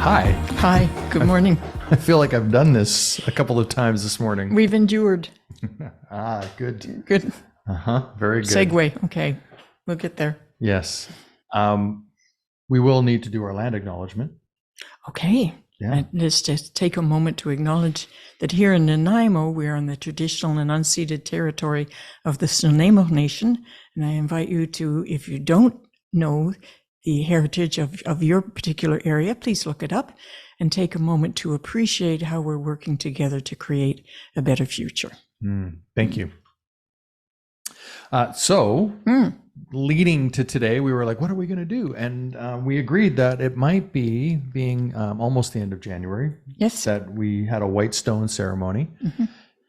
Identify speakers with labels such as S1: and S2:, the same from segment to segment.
S1: Hi.
S2: Hi, good morning.
S1: I feel like I've done this a couple of times this morning.
S2: We've endured.
S1: Good.
S2: Good
S1: Very good.
S2: segue. Okay, we'll get there.
S1: Yes. We will need to do our land acknowledgement.
S2: Okay.
S1: Yeah.
S2: Let's just take a moment to acknowledge that here in Nanaimo, we are on the traditional and unceded territory of the Nanaimo Nation. And I invite you to, if you don't know the heritage of your particular area, please look it up and take a moment to appreciate how we're working together to create a better future.
S1: Thank you. Leading to today, we were like, what are we going to do? And we agreed that it might be, being almost the end of January,
S2: Yes.
S1: that we had a white stone ceremony.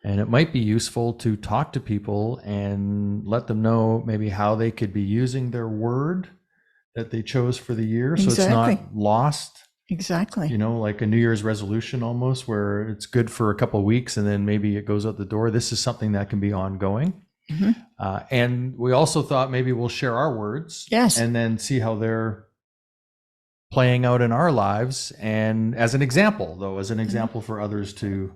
S1: And it might be useful to talk to people and let them know maybe how they could be using their word that they chose for the year. So it's not lost.
S2: Exactly.
S1: You know, like a New Year's resolution almost, where it's good for a couple of weeks and then maybe it goes out the door. This is something that can be ongoing. And we also thought maybe we'll share our words,
S2: Yes,
S1: and then see how they're playing out in our lives. And as an example, though, as an example for others to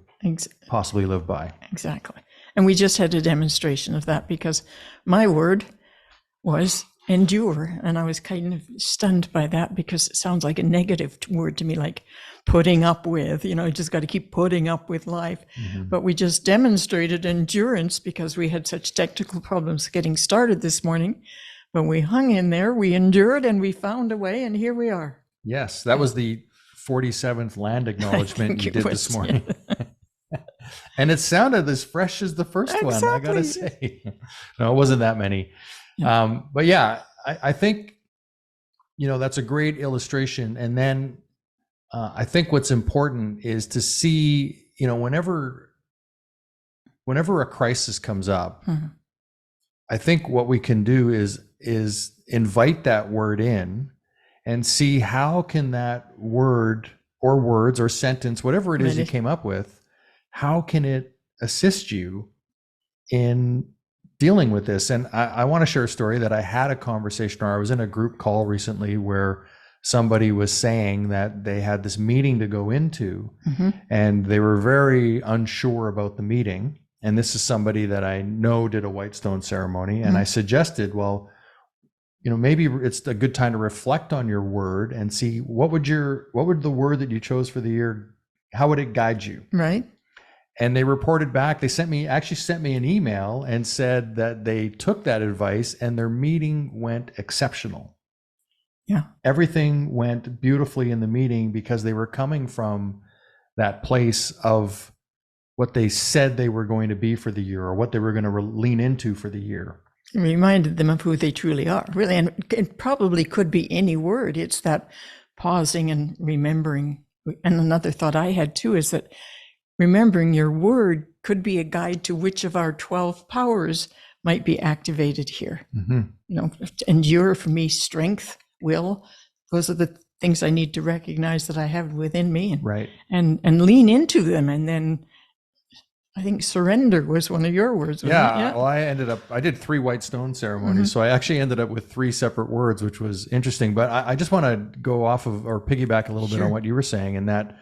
S1: possibly live by.
S2: Exactly. And we just had a demonstration of that because my word was endure. And I was kind of stunned by that because it sounds like a negative word to me, like putting up with, you just got to keep putting up with life. But we just demonstrated endurance because we had such technical problems getting started this morning. But we hung in there, we endured, and we found a way, and here we are.
S1: Yes, that was the 47th land acknowledgement you did this morning. Yeah. And it sounded as fresh as the first one, I gotta say. No, it wasn't that many. But yeah, I think, that's a great illustration. And then I think what's important is to see, whenever a crisis comes up, I think what we can do is invite that word in and see how can that word or words or sentence, whatever it is you came up with, how can it assist you in dealing with this? And I want to share a story that I had a conversation, or I was in a group call recently where somebody was saying that they had this meeting to go into and they were very unsure about the meeting. And this is somebody that I know did a white stone ceremony. And I suggested, well, maybe it's a good time to reflect on your word and see what would the word that you chose for the year, how would it guide you?
S2: Right.
S1: And they reported back, they sent me an email and said that they took that advice and their meeting went exceptional.
S2: Yeah.
S1: Everything went beautifully in the meeting because they were coming from that place of what they said they were going to be for the year, or what they were going to lean into for the year.
S2: It reminded them of who they truly are, really. And it probably could be any word. It's that pausing and remembering. And another thought I had too is that remembering your word could be a guide to which of our 12 powers might be activated here. Endure, for me, strength, will. Those are the things I need to recognize that I have within me, and lean into them. And then I think surrender was one of your words.
S1: Yeah. Well, I did 3 white stone ceremonies. So I actually ended up with 3 separate words, which was interesting. But I just want to go off of, or piggyback a little bit on what you were saying, and that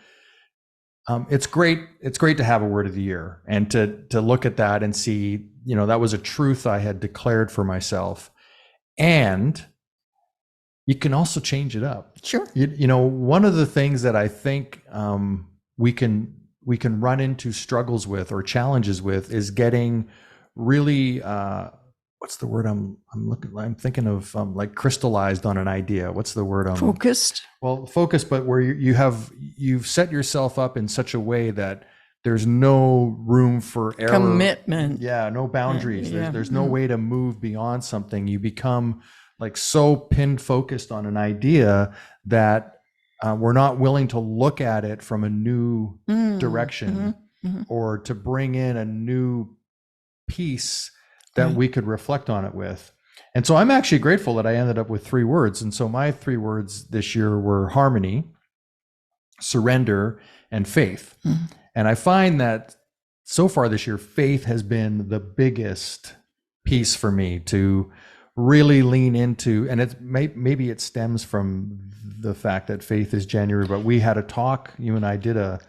S1: it's great to have a word of the year and to look at that and see, that was a truth I had declared for myself. And you can also change it up.
S2: Sure.
S1: One of the things that I think we can run into struggles with or challenges with is getting really what's the word I'm thinking of, like crystallized on an idea. What's the word?
S2: Focused. Well,
S1: focused, but where you've set yourself up in such a way that there's no room for error.
S2: Commitment.
S1: Yeah, no boundaries. There's no way to move beyond something. You become like so pinned focused on an idea that we're not willing to look at it from a new direction or to bring in a new piece that we could reflect on it with. And so I'm actually grateful that I ended up with 3 words. And so my 3 words this year were harmony, surrender, and faith. And I find that so far this year, faith has been the biggest piece for me to really lean into, and maybe it stems from the fact that faith is January, but we had a talk, you and I did a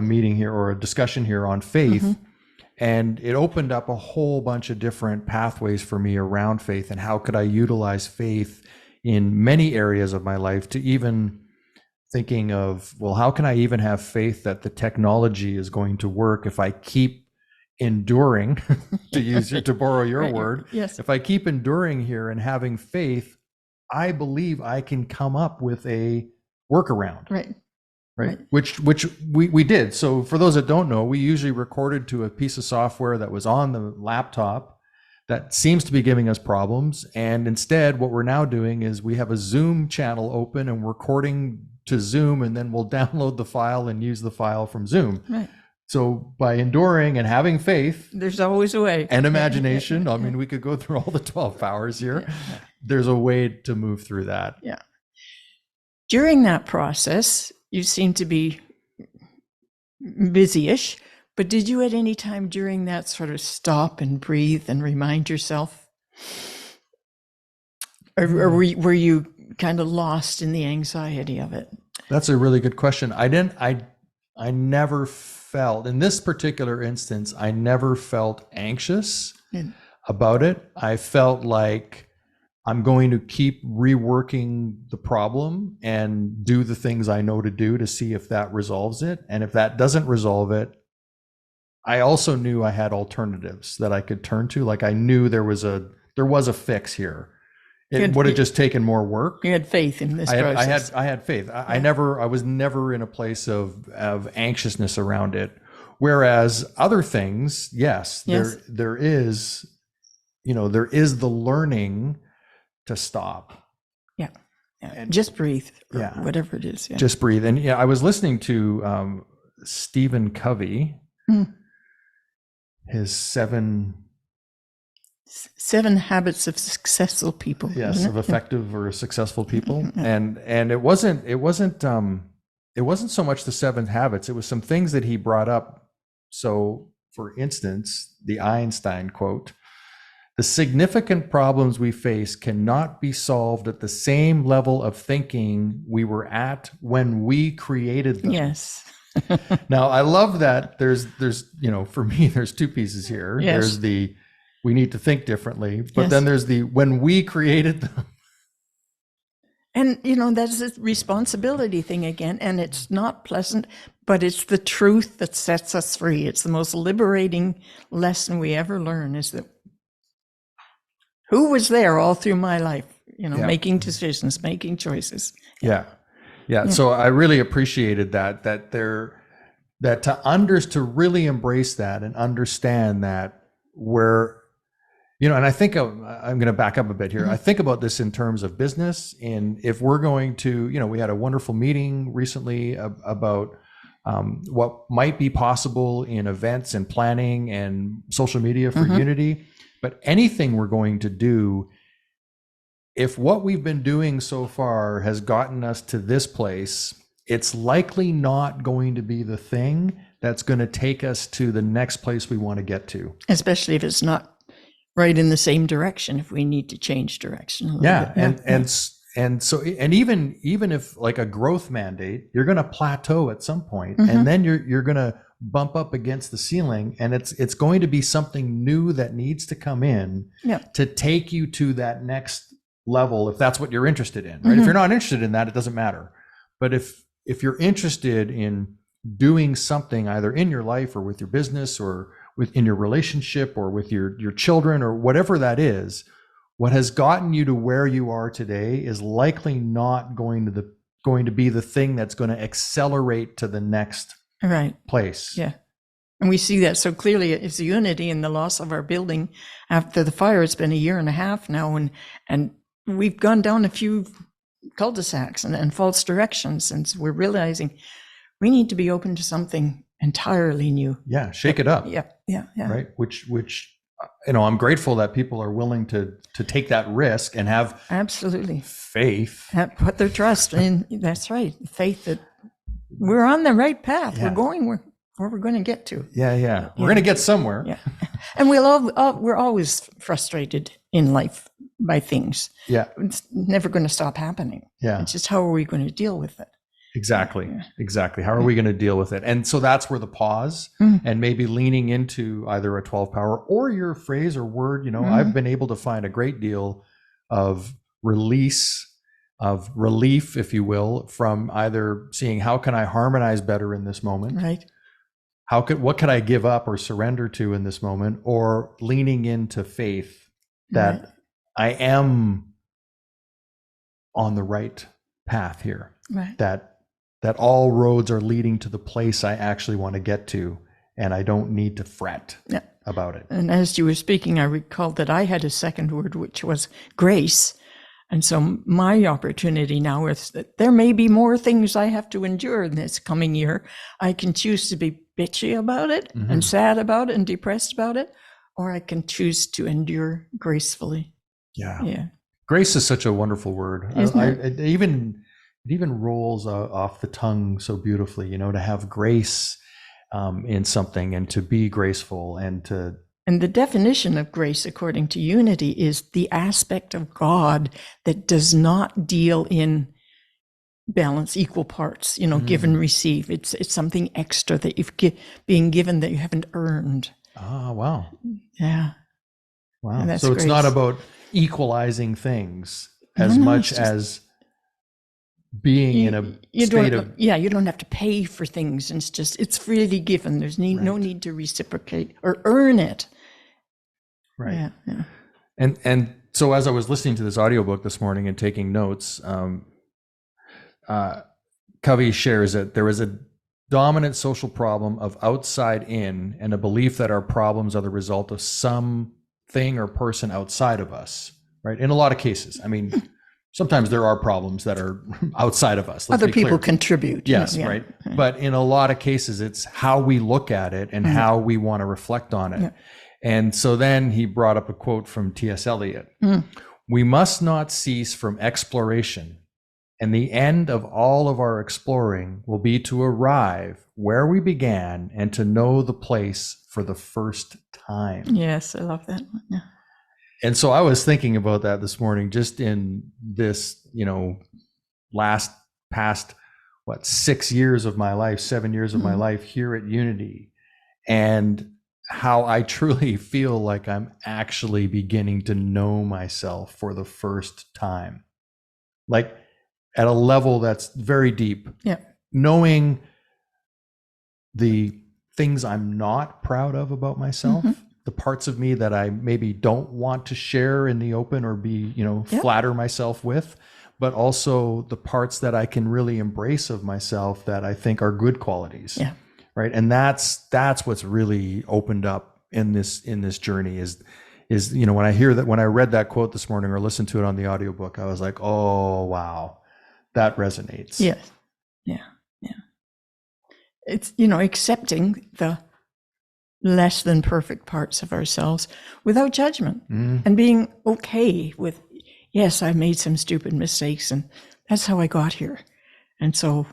S1: meeting here, or a discussion here on faith, and it opened up a whole bunch of different pathways for me around faith, and how could I utilize faith in many areas of my life, to even thinking of, well, how can I even have faith that the technology is going to work if I keep enduring, to borrow your word.
S2: Yes.
S1: If I keep enduring here and having faith, I believe I can come up with a workaround. Right. Which we did. So for those that don't know, we usually recorded to a piece of software that was on the laptop that seems to be giving us problems. And instead, what we're now doing is we have a Zoom channel open and we're recording to Zoom, and then we'll download the file and use the file from Zoom.
S2: Right.
S1: So by enduring and having faith,
S2: there's always a way,
S1: and imagination. I mean, we could go through all the 12 hours here. There's a way to move through that.
S2: Yeah. During that process, you seem to be busy-ish, but did you at any time during that sort of stop and breathe and remind yourself? Or were you kind of lost in the anxiety of it?
S1: That's a really good question. I never felt, in this particular instance, I never felt anxious about it. I felt like I'm going to keep reworking the problem and do the things I know to do to see if that resolves it. And if that doesn't resolve it, I also knew I had alternatives that I could turn to. Like I knew there was a fix here. It would have just taken more work.
S2: You had faith in this process.
S1: I had faith. I was never in a place of anxiousness around it. Whereas other things, yes. there is the learning to stop.
S2: Yeah. And just breathe. Whatever it is. Yeah.
S1: Just breathe. And I was listening to Stephen Covey, his
S2: Seven habits of successful people.
S1: Yes, of effective or successful people. And it wasn't so much the 7 habits, it was some things that he brought up. So for instance, the Einstein quote, "The significant problems we face cannot be solved at the same level of thinking we were at when we created them."
S2: Yes.
S1: Now I love that there's for me, there's 2 pieces here.
S2: Yes.
S1: There's the we need to think differently, but then there's the when we created them.
S2: And, that's a responsibility thing again. And it's not pleasant, but it's the truth that sets us free. It's the most liberating lesson we ever learn, is that who was there all through my life, making decisions, making choices.
S1: Yeah. So I really appreciated that to really embrace that and understand that and I think I'm going to back up a bit here. I think about this in terms of business. And if we're going to, we had a wonderful meeting recently about what might be possible in events and planning and social media for unity. But anything we're going to do, if what we've been doing so far has gotten us to this place, it's likely not going to be the thing that's going to take us to the next place we want to get to.
S2: Especially if it's not right in the same direction, if we need to change direction a little bit.
S1: And so even if like a growth mandate, you're going to plateau at some point, and then you're going to bump up against the ceiling, and it's going to be something new that needs to come in to take you to that next level, if that's what you're interested in, right? If you're not interested in that, it doesn't matter. But if you're interested in doing something either in your life or with your business or within your relationship or with your children or whatever that is, what has gotten you to where you are today is likely not going to be the thing that's going to accelerate to the next place.
S2: Yeah. And we see that so clearly. It's the unity in the loss of our building after the fire. It's been a year and a half now, and we've gone down a few cul-de-sacs and false directions, and so we're realizing we need to be open to something entirely new.
S1: Yeah, shake it up.
S2: Yeah.
S1: Right. Which I'm grateful that people are willing to take that risk and have
S2: absolutely
S1: faith.
S2: Put their trust in. That's right. Faith that we're on the right path.
S1: Yeah.
S2: We're going where we're going to get to.
S1: Yeah. We're going to get somewhere.
S2: Yeah. And we're always frustrated in life by things.
S1: Yeah.
S2: It's never going to stop happening.
S1: Yeah.
S2: It's just how are we going to deal with it?
S1: Exactly.
S2: Yeah.
S1: Exactly. How are we going to deal with it? And so that's where the pause and maybe leaning into either a 12 power or your phrase or word, I've been able to find a great deal of release, of relief, if you will, from either seeing how can I harmonize better in this moment?
S2: Right.
S1: What could I give up or surrender to in this moment, or leaning into faith that I am on the right path here, that all roads are leading to the place I actually want to get to, and I don't need to fret about it.
S2: And as you were speaking, I recalled that I had a second word, which was grace. And so my opportunity now is that there may be more things I have to endure in this coming year. I can choose to be bitchy about it and sad about it and depressed about it, or I can choose to endure gracefully.
S1: Yeah. Grace is such a wonderful word. It even rolls off the tongue so beautifully, to have grace in something and to be graceful and to.
S2: And the definition of grace, according to Unity, is the aspect of God that does not deal in balance, equal parts, give and receive. It's something extra that you've being given that you haven't earned.
S1: Ah, wow.
S2: Yeah.
S1: Wow. So it's not about equalizing things as much as being in a state of.
S2: Yeah, you don't have to pay for things. And it's freely given. There's no need to reciprocate or earn it.
S1: Right. Yeah. And so as I was listening to this audiobook this morning and taking notes, Covey shares that there is a dominant social problem of outside in and a belief that our problems are the result of some thing or person outside of us, right? In a lot of cases. I mean, sometimes there are problems that are outside of us.
S2: Other people contribute.
S1: Yes, right. But in a lot of cases, it's how we look at it and how we want to reflect on it. Yeah. And so then he brought up a quote from T.S. Eliot. We must not cease from exploration, and the end of all of our exploring will be to arrive where we began and to know the place for the first time.
S2: Yes, I love that one. Yeah.
S1: And so I was thinking about that this morning, just in this, past 6 years of my life, 7 years of my life here at Unity, and how I truly feel like I'm actually beginning to know myself for the first time, like at a level that's very deep.
S2: Yeah.
S1: Knowing the things I'm not proud of about myself, the parts of me that I maybe don't want to share in the open or be, flatter myself with, but also the parts that I can really embrace of myself that I think are good qualities.
S2: Yeah.
S1: Right. And that's what's really opened up in this journey is, when I read that quote this morning or listened to it on the audiobook, I was like, oh, wow, that resonates.
S2: Yes. Yeah. Yeah. It's, accepting the less than perfect parts of ourselves without judgment and being okay with, yes, I've made some stupid mistakes and that's how I got here. And so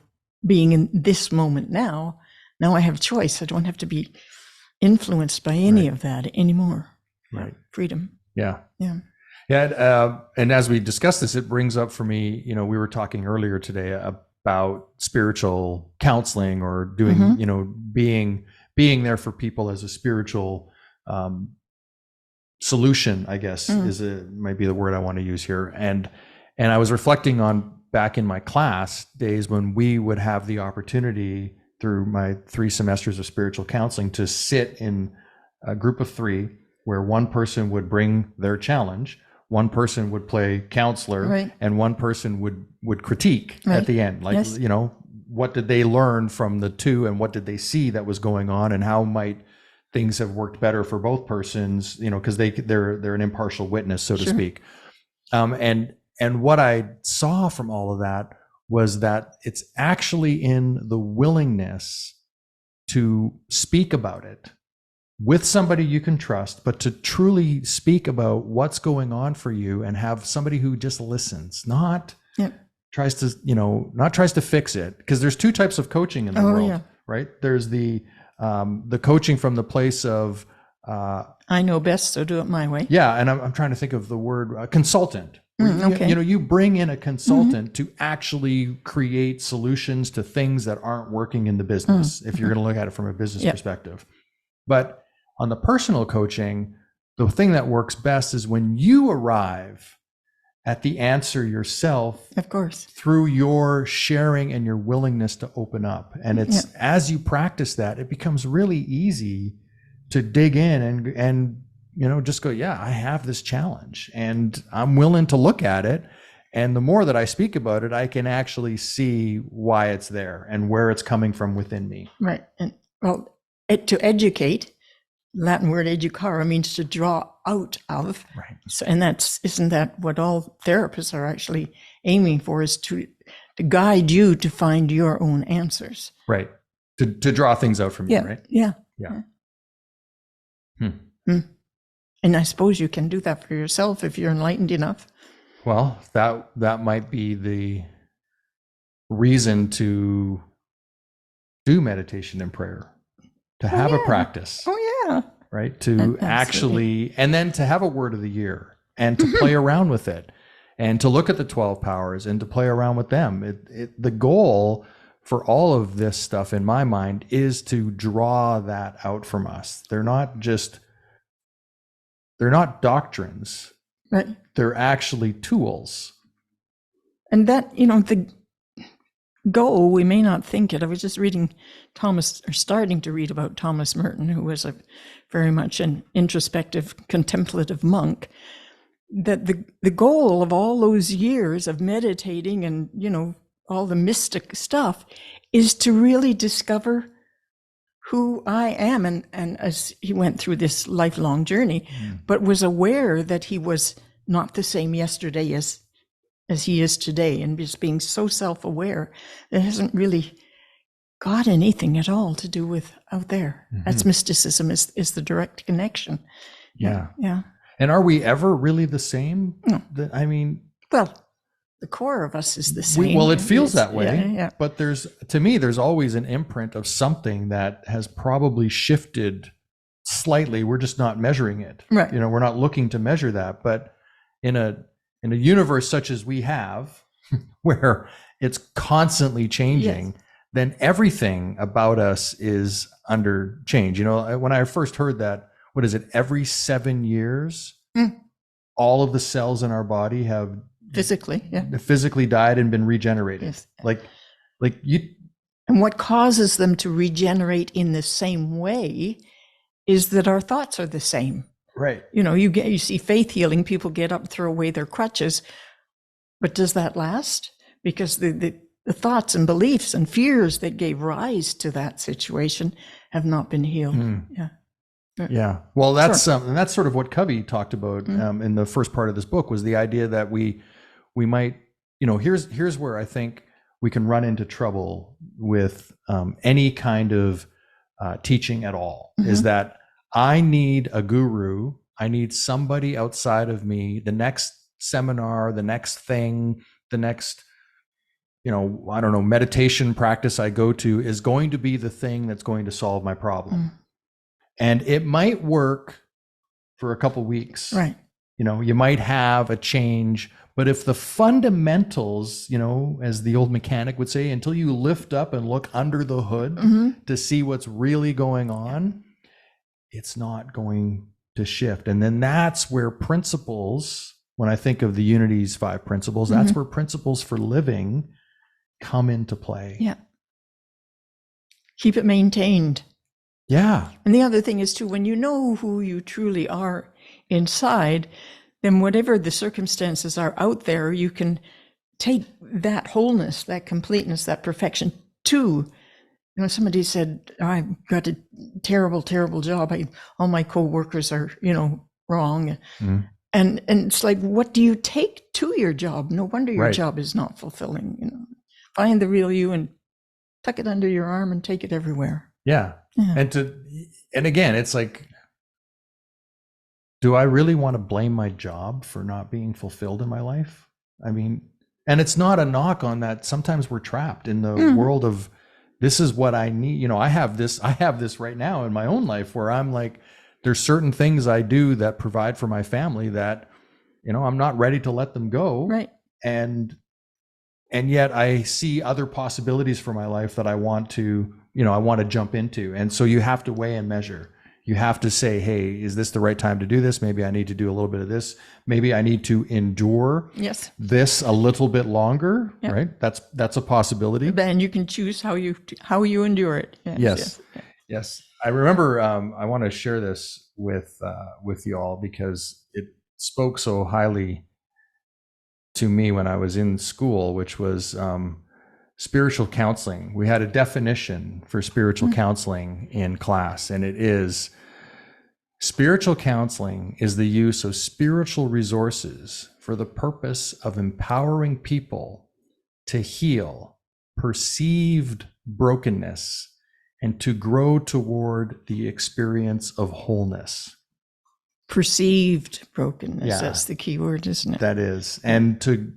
S2: being in this moment now I have a choice. I don't have to be influenced by any of that anymore.
S1: Right.
S2: Freedom.
S1: Yeah.
S2: Yeah.
S1: Yeah. And as we discuss this, it brings up for me, we were talking earlier today about spiritual counseling or doing, being there for people as a spiritual solution, I guess might be the word I want to use here. And I was reflecting on back in my class days when we would have the opportunity through my 3 semesters of spiritual counseling to sit in a group of 3 where one person would bring their challenge, one person would play counselor, and one person would critique at the end. Like, what did they learn from the 2 and what did they see that was going on and how might things have worked better for both persons, because they're an impartial witness, so to speak. And what I saw from all of that was that it's actually in the willingness to speak about it with somebody you can trust, but to truly speak about what's going on for you and have somebody who just listens, not tries to fix it. Because there's 2 types of coaching in the world, right? There's the coaching from the place of
S2: I know best, so do it my way.
S1: Yeah, and I'm trying to think of the word consultant.
S2: Okay.
S1: You bring in a consultant to actually create solutions to things that aren't working in the business, if you're going to look at it from a business perspective. But on the personal coaching, the thing that works best is when you arrive at the answer yourself,
S2: of course,
S1: through your sharing and your willingness to open up. And it's as you practice that, it becomes really easy to dig in and just go, yeah, I have this challenge and I'm willing to look at it. And the more that I speak about it, I can actually see why it's there and where it's coming from within me.
S2: Right. And well, to educate, Latin word educare means to draw out of.
S1: Right.
S2: So, and isn't that what all therapists are actually aiming for, is to guide you to find your own answers.
S1: Right. To draw things out from you, right?
S2: Yeah.
S1: Hmm.
S2: And I suppose you can do that for yourself if you're enlightened enough.
S1: Well, that might be the reason to do meditation and prayer, to have a practice.
S2: Oh, yeah.
S1: Right. To actually, and then to have a word of the year and to play around with it and to look at the 12 powers and to play around with them. The goal for all of this stuff, in my mind, is to draw that out from us. They're not doctrines.
S2: Right.
S1: They're actually tools.
S2: And that, the goal, we may not think it. I was just starting to read about Thomas Merton, who was very much an introspective, contemplative monk, that the goal of all those years of meditating and, all the mystic stuff is to really discover who I am. And as he went through this lifelong journey, but was aware that he was not the same yesterday as he is today, and just being so self-aware, it hasn't really got anything at all to do with out there. That's mysticism, is the direct connection.
S1: Yeah.
S2: Yeah.
S1: And are we ever really the same?
S2: No.
S1: I mean,
S2: well, the core of us is the same.
S1: Well, it feels that way.
S2: Yeah.
S1: But to me, there's always an imprint of something that has probably shifted slightly. We're just not measuring it.
S2: Right.
S1: We're not looking to measure that. But in a universe such as we have, where it's constantly changing, then everything about us is under change. When I first heard that, what is it? Every 7 years, all of the cells in our body have physically died and been regenerated. Yes. Like you.
S2: And what causes them to regenerate in the same way is that our thoughts are the same.
S1: Right.
S2: You see faith healing, people get up, throw away their crutches, but does that last? Because the thoughts and beliefs and fears that gave rise to that situation have not been healed.
S1: Yeah. Well, that's that's sort of what Covey talked about in the first part of this book, was the idea that we might, here's where I think we can run into trouble with any kind of teaching at all, is that I need a guru. I need somebody outside of me. The next seminar, the next thing, the next, I don't know, meditation practice I go to is going to be the thing that's going to solve my problem. And it might work for a couple weeks.
S2: Right.
S1: You might have a change, but if the fundamentals, as the old mechanic would say, until you lift up and look under the hood to see what's really going on, it's not going to shift. And then that's where principles, when I think of the Unity's 5 principles, that's where principles for living come into play.
S2: Yeah. Keep it maintained.
S1: Yeah.
S2: And the other thing is too, when you know who you truly are inside, then whatever the circumstances are out there, you can take that wholeness, that completeness, that perfection to, somebody said, I've got a terrible, terrible job. All my coworkers are, wrong. And it's like, what do you take to your job? No wonder your job is not fulfilling. Find the real you and tuck it under your arm and take it everywhere.
S1: Yeah. And again, it's like, do I really want to blame my job for not being fulfilled in my life? I mean, and it's not a knock on that. Sometimes we're trapped in the world of, this is what I need. I have this right now in my own life where I'm like, there's certain things I do that provide for my family that, I'm not ready to let them go.
S2: Right.
S1: And yet I see other possibilities for my life that I want to jump into. And so you have to weigh and measure. You have to say, hey, is this the right time to do this? Maybe I need to do a little bit of this. Maybe I need to endure this a little bit longer, right? That's a possibility.
S2: Then you can choose how you endure it.
S1: Yes. I remember, I want to share this with you all because it spoke so highly to me when I was in school, which was spiritual counseling. We had a definition for spiritual counseling in class, and it is: spiritual counseling is the use of spiritual resources for the purpose of empowering people to heal perceived brokenness and to grow toward the experience of wholeness.
S2: Perceived brokenness, that's the key word, isn't it?
S1: That is. And to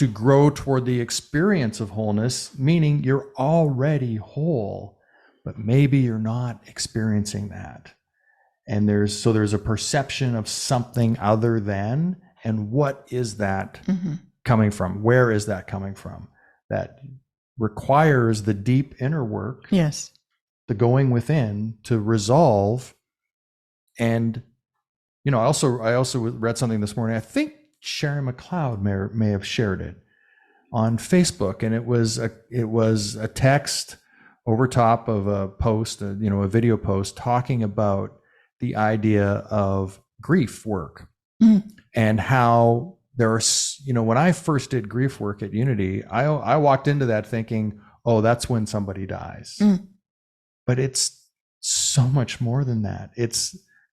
S1: grow toward the experience of wholeness, meaning you're already whole, but maybe you're not experiencing that. And there's a perception of something other than, and what is that coming from? Where is that coming from? That requires the deep inner work, the going within to resolve. And I also read something this morning. I think Sharon McLeod may have shared it on Facebook, and it was a text over top of a post, a video post talking about the idea of grief work and how there's, when I first did grief work at Unity, I walked into that thinking, oh, that's when somebody dies. But it's so much more than that.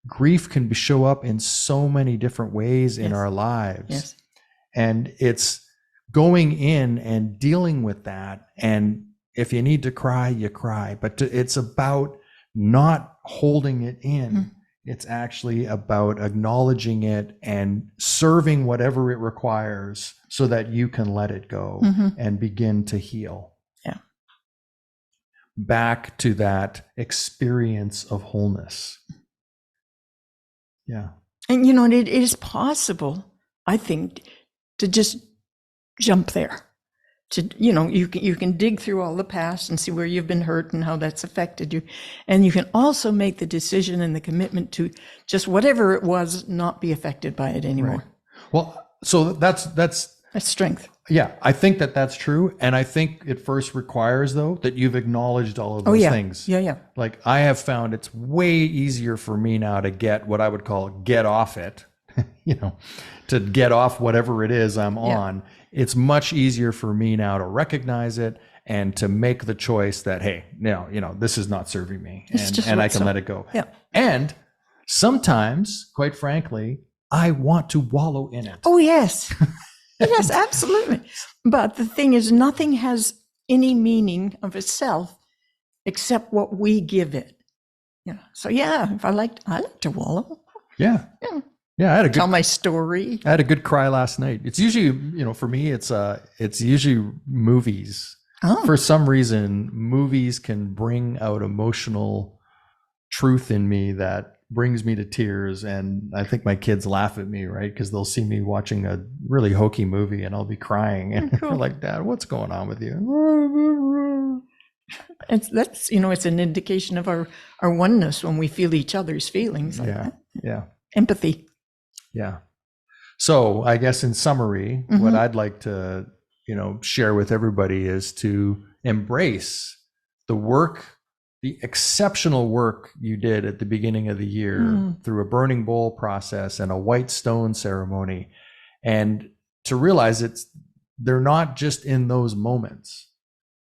S1: Grief can show up in so many different ways in our lives. And it's going in and dealing with that. And if you need to cry, you cry. But it's about not holding it in. It's actually about acknowledging it and serving whatever it requires so that you can let it go and begin to heal. Back to that experience of wholeness.
S2: And it is possible, I think, to just jump there. You can dig through all the past and see where you've been hurt and how that's affected you. And you can also make the decision and the commitment to just whatever it was, not be affected by it anymore.
S1: Right. Well, so that's
S2: strength.
S1: Yeah, I think that's true. And I think it first requires, though, that you've acknowledged all of those things. Like, I have found it's way easier for me now to get what I would call get off it, to get off whatever it is I'm on. It's much easier for me now to recognize it and to make the choice that, hey, this is not serving me, and I can let it go. And sometimes, quite frankly, I want to wallow in it.
S2: Oh, yes. Yes, absolutely. But the thing is, nothing has any meaning of itself except what we give it. So if I like to wallow.
S1: I had
S2: tell my story.
S1: I had a good cry last night. It's usually, for me, it's usually movies. For some reason, movies can bring out emotional truth in me that brings me to tears. And I think my kids laugh at me, right? Because they'll see me watching a really hokey movie and I'll be crying. And they're like, Dad, what's going on with you?
S2: That's it's an indication of our oneness when we feel each other's feelings. Like that. Empathy.
S1: So I guess in summary, what I'd like to, share with everybody is to embrace the exceptional work you did at the beginning of the year through a burning bowl process and a white stone ceremony, and to realize they're not just in those moments.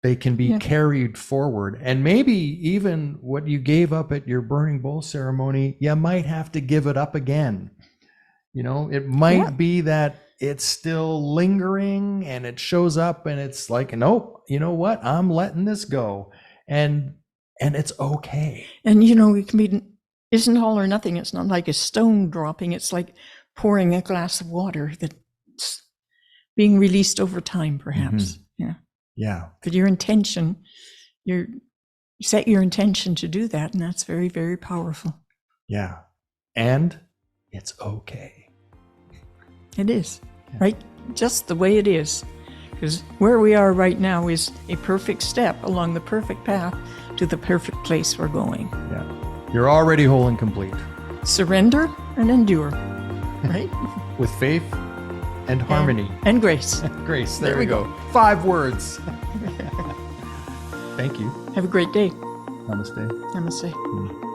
S1: They can be carried forward. And maybe even what you gave up at your burning bowl ceremony, you might have to give it up again. It might be that it's still lingering and it shows up and it's like, nope, you know what? I'm letting this go. And it's okay.
S2: And it can be, isn't all or nothing. It's not like a stone dropping. It's like pouring a glass of water that's being released over time, perhaps. But your intention, set your intention to do that, and that's very, very powerful.
S1: Yeah. And it's okay.
S2: It is, right? Just the way it is. Because where we are right now is a perfect step along the perfect path to the perfect place we're going.
S1: Yeah. You're already whole and complete.
S2: Surrender and endure, right?
S1: With faith and harmony.
S2: And grace.
S1: Grace. There we go. 5 words. Thank you.
S2: Have a great day.
S1: Namaste.
S2: Namaste.